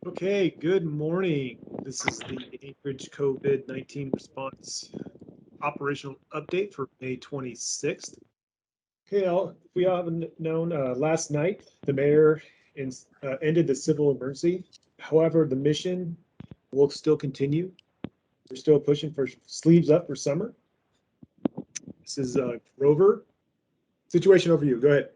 Okay, good morning. This is the Anchorage COVID-19 response operational update for May 26th. Okay, we all haven't known, last night, the mayor ended the civil emergency. However, the mission will still continue. We're still pushing for sleeves up for summer. This is Grover. Situation overview, go ahead.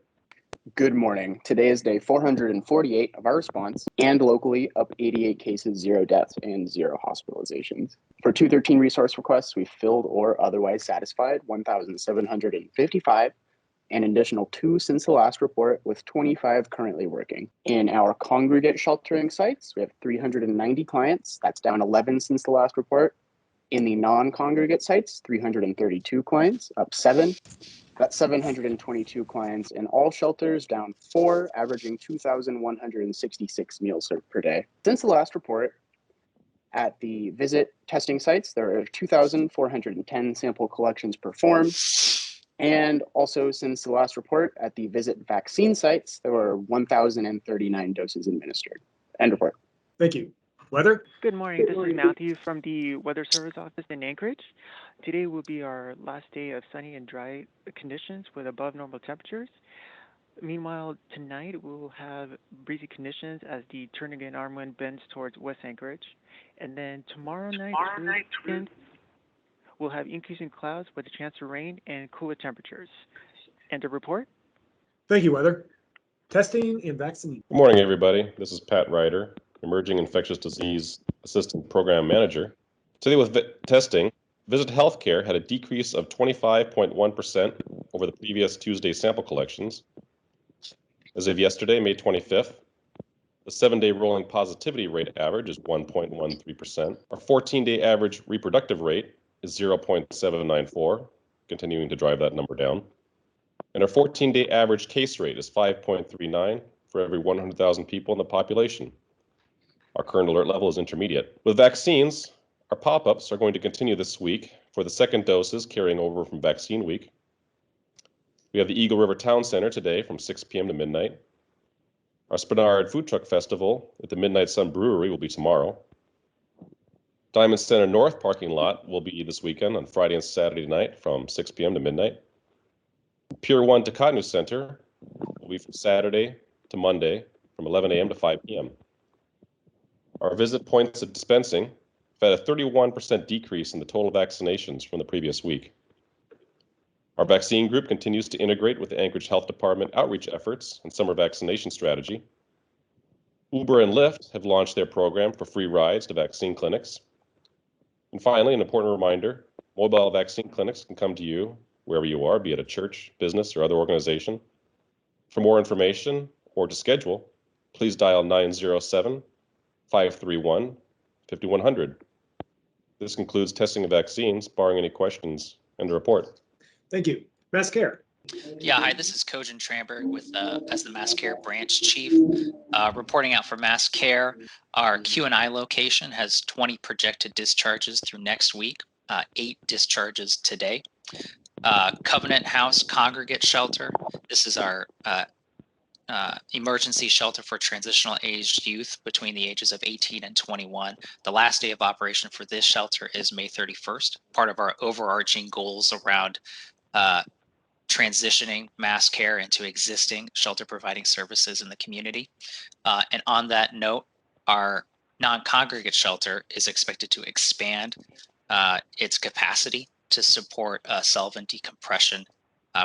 Good morning. Today is day 448 of our response, and locally up 88 cases, 0 deaths, and 0 hospitalizations. For 213 resource requests, we filled or otherwise satisfied 1,755, and an additional 2 since the last report, with 25 currently working. In our congregate sheltering sites, we have 390 clients. That's down 11 since the last report. In the non-congregate sites, 332 clients, up 7. Got 722 clients in all shelters, down 4, averaging 2,166 meals served per day. Since the last report, at the visit testing sites, there are 2,410 sample collections performed. And also since the last report, at the visit vaccine sites, there were 1,039 doses administered. End report. Thank you. Weather? Good morning. This is Matthew from the Weather Service Office in Anchorage. Today will be our last day of sunny and dry conditions with above normal temperatures. Meanwhile, tonight we will have breezy conditions as the turn-again arm wind bends towards West Anchorage. And then tomorrow night we'll have increasing clouds with a chance of rain and cooler temperatures. End of report. Thank you, Weather. Testing and vaccine. Good morning, everybody. This is Pat Ryder, Emerging Infectious Disease Assistant Program Manager. Today with testing, Visit Healthcare had a decrease of 25.1% over the previous Tuesday sample collections. As of yesterday, May 25th, the 7-day rolling positivity rate average is 1.13%. Our 14-day average reproductive rate is 0.794, continuing to drive that number down. And our 14-day average case rate is 5.39 for every 100,000 people in the population. Our current alert level is intermediate. With vaccines, our pop-ups are going to continue this week for the second doses carrying over from vaccine week. We have the Eagle River Town Center today from 6 p.m. to midnight. Our Spenard Food Truck Festival at the Midnight Sun Brewery will be tomorrow. Diamond Center North parking lot will be this weekend on Friday and Saturday night from 6 p.m. to midnight. Pier 1 Takanu Center will be from Saturday to Monday from 11 a.m. to 5 p.m. Our visit points of dispensing have had a 31% decrease in the total vaccinations from the previous week. Our vaccine group continues to integrate with the Anchorage Health Department outreach efforts and summer vaccination strategy. Uber and Lyft have launched their program for free rides to vaccine clinics. And finally, an important reminder, mobile vaccine clinics can come to you wherever you are, be it a church, business, or other organization. For more information or to schedule, please dial 907-531-5100. This concludes testing of vaccines, barring any questions, and the report. Thank you. Mass Care. Yeah, hi, this is Kojin Tramberg with as the Mass Care Branch Chief. Reporting out for Mass Care, our Q&I location has 20 projected discharges through next week, 8 discharges today. Covenant House Congregate Shelter, this is our emergency shelter for transitional aged youth between the ages of 18 and 21. The last day of operation for this shelter is May 31st, part of our overarching goals around transitioning mass care into existing shelter providing services in the community. And on that note, our non-congregate shelter is expected to expand its capacity to support solvent decompression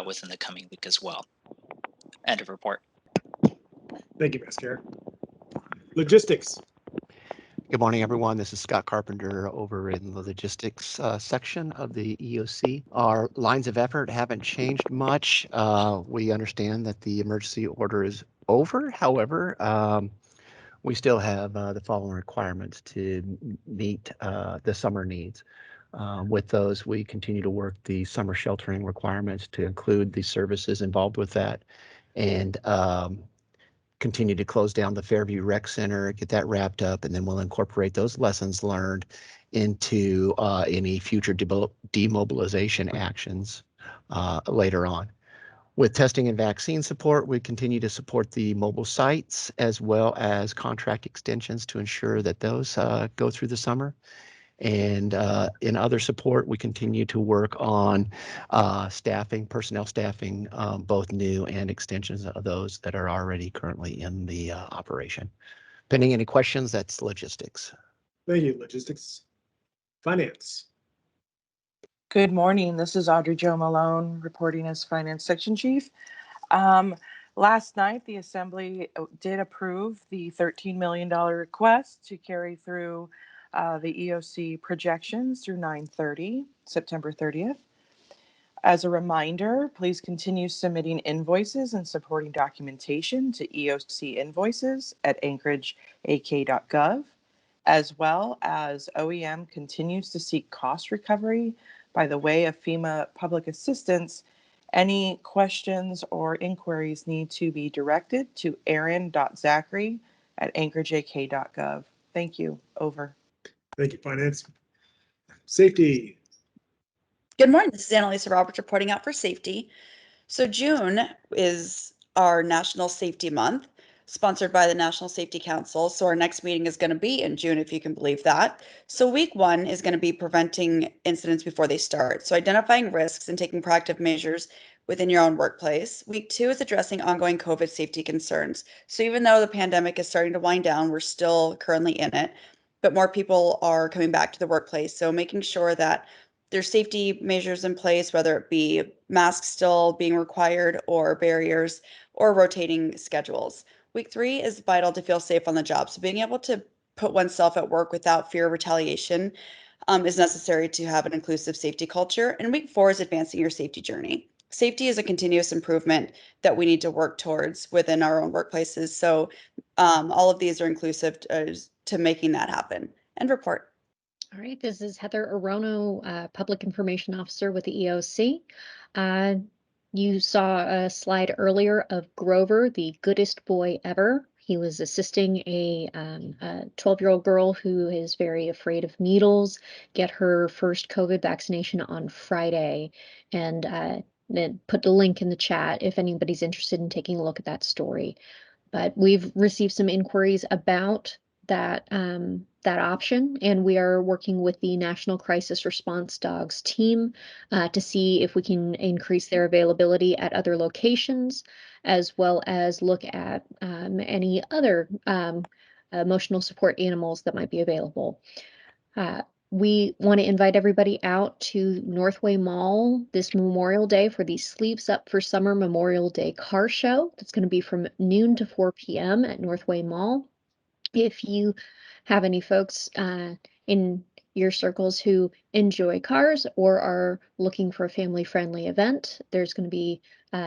within the coming week as well. End of report. Thank you, Mass Care. Logistics. Good morning, everyone. This is Scott Carpenter over in the logistics section of the EOC. Our lines of effort haven't changed much. We understand that the emergency order is over. However, we still have the following requirements to meet the summer needs. With those, we continue to work the summer sheltering requirements to include the services involved with that, and continue to close down the Fairview Rec Center, get that wrapped up, and then we'll incorporate those lessons learned into any future demobilization actions later on. With testing and vaccine support, we continue to support the mobile sites as well as contract extensions to ensure that those go through the summer. And in other support, we continue to work on personnel staffing, both new and extensions of those that are already currently in the operation. Pending any questions, that's logistics. Thank you. Logistics. Finance. Good morning. This is Audrey Jo Malone reporting as Finance Section Chief. Last night, the Assembly did approve the $13 million request to carry through the EOC projections through 9/30, September 30th. As a reminder, please continue submitting invoices and supporting documentation to EOC invoices at anchorageak.gov, as well as OEM continues to seek cost recovery by the way of FEMA public assistance. Any questions or inquiries need to be directed to aaron.zachary@anchorageak.gov. Thank you. Over. Thank you, Finance. Safety. Good morning. This is Annalisa Roberts reporting out for safety. So June is our National Safety Month, sponsored by the National Safety Council. So our next meeting is going to be in June, if you can believe that. So week 1 is going to be preventing incidents before they start. So identifying risks and taking proactive measures within your own workplace. Week 2 is addressing ongoing COVID safety concerns. So even though the pandemic is starting to wind down, we're still currently in it, but more people are coming back to the workplace. So making sure that there's safety measures in place, whether it be masks still being required or barriers or rotating schedules. Week 3 is vital to feel safe on the job. So being able to put oneself at work without fear of retaliation is necessary to have an inclusive safety culture. And week 4 is advancing your safety journey. Safety is a continuous improvement that we need to work towards within our own workplaces. So all of these are inclusive to making that happen. And report. All right, this is Heather Arono, Public Information Officer with the EOC. You saw a slide earlier of Grover, the goodest boy ever. He was assisting a 12-year-old girl who is very afraid of needles get her first COVID vaccination on Friday. And then put the link in the chat if anybody's interested in taking a look at that story. But we've received some inquiries about that option, and we are working with the National Crisis Response Dogs team to see if we can increase their availability at other locations, as well as look at any other emotional support animals that might be available. We want to invite everybody out to Northway Mall this Memorial Day for the Sleeves Up for Summer Memorial Day car show. That's going to be from noon to 4 p.m. at Northway Mall. If you have any folks in your circles who enjoy cars or are looking for a family-friendly event, there's going to be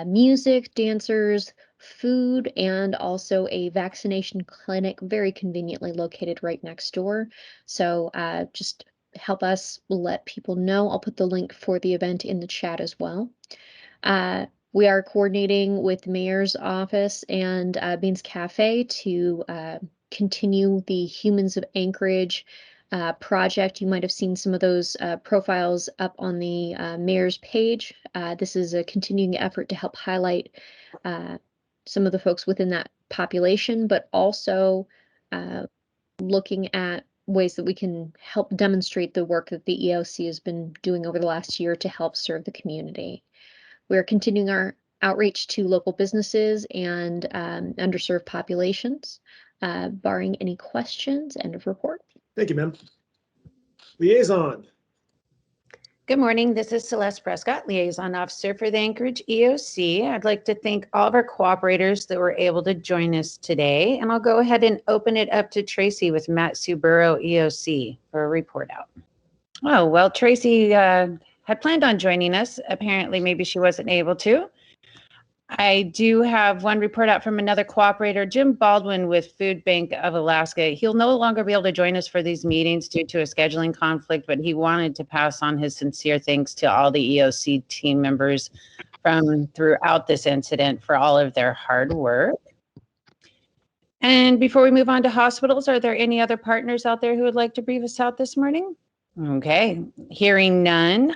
music, dancers, food, and also a vaccination clinic very conveniently located right next door. So just help us let people know. I'll put the link for the event in the chat as well. We are coordinating with the Mayor's Office and Beans Cafe to continue the Humans of Anchorage project. You might have seen some of those profiles up on the Mayor's page. This is a continuing effort to help highlight some of the folks within that population, but also looking at ways that we can help demonstrate the work that the EOC has been doing over the last year to help serve the community. We're continuing our outreach to local businesses and underserved populations, barring any questions. End of report. Thank you, ma'am. Liaison. Good morning. This is Celeste Prescott, Liaison Officer for the Anchorage EOC. I'd like to thank all of our cooperators that were able to join us today. And I'll go ahead and open it up to Tracy with Matt Suburo, EOC, for a report out. Oh, well, Tracy had planned on joining us. Apparently, maybe she wasn't able to. I do have one report out from another cooperator, Jim Baldwin with Food Bank of Alaska. He'll no longer be able to join us for these meetings due to a scheduling conflict, but he wanted to pass on his sincere thanks to all the EOC team members from throughout this incident for all of their hard work. And before we move on to hospitals, are there any other partners out there who would like to brief us out this morning? Okay, hearing none.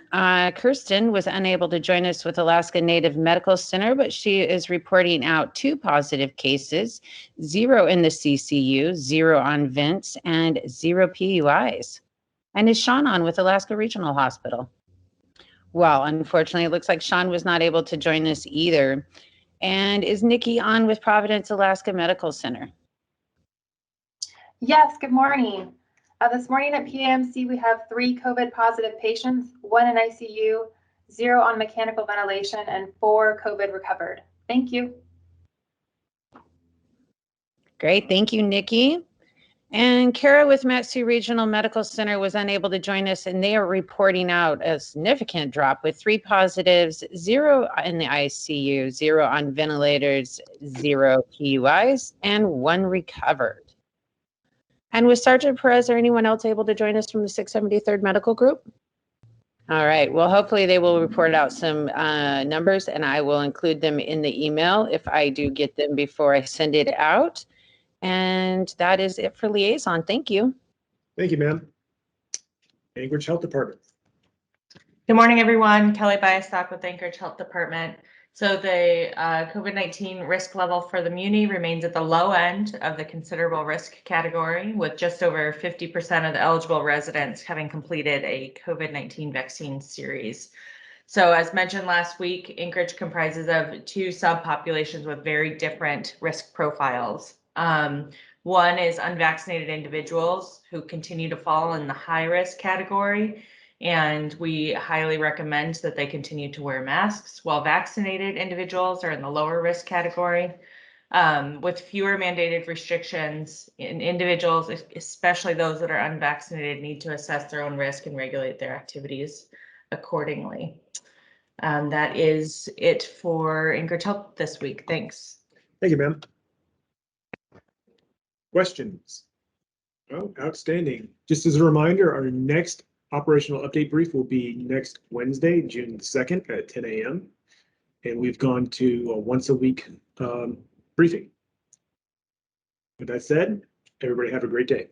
Kirsten was unable to join us with Alaska Native Medical Center, but she is reporting out 2 positive cases, 0 in the CCU, 0 on vents, and 0 PUIs. And is Sean on with Alaska Regional Hospital? Well, unfortunately, it looks like Sean was not able to join us either. And is Nikki on with Providence Alaska Medical Center? Yes, good morning. This morning at PAMC, we have 3 COVID positive patients, 1 in ICU, 0 on mechanical ventilation, and 4 COVID recovered. Thank you. Great, thank you, Nikki. And Kara with Matsu Regional Medical Center was unable to join us, and they are reporting out a significant drop with 3 positives, 0 in the ICU, 0 on ventilators, 0 PUIs, and 1 recovered. And with Sergeant Perez or anyone else able to join us from the 673rd Medical Group? All right, well, hopefully they will report out some numbers, and I will include them in the email if I do get them before I send it out. And that is it for liaison. Thank you. Thank you, ma'am. Anchorage Health Department. Good morning, everyone. Kelly Byastock with Anchorage Health Department. So the COVID-19 risk level for the Muni remains at the low end of the considerable risk category, with just over 50% of the eligible residents having completed a COVID-19 vaccine series. So as mentioned last week, Anchorage comprises of 2 subpopulations with very different risk profiles. One is unvaccinated individuals who continue to fall in the high risk category, and we highly recommend that they continue to wear masks, while vaccinated individuals are in the lower risk category. With fewer mandated restrictions, individuals, especially those that are unvaccinated, need to assess their own risk and regulate their activities accordingly. That is it for Anchorage Health this week. Thanks. Thank you, ma'am. Questions? Oh, outstanding. Just as a reminder, our next operational update brief will be next Wednesday, June 2nd at 10 a.m. And we've gone to a once a week briefing. With that said, everybody have a great day.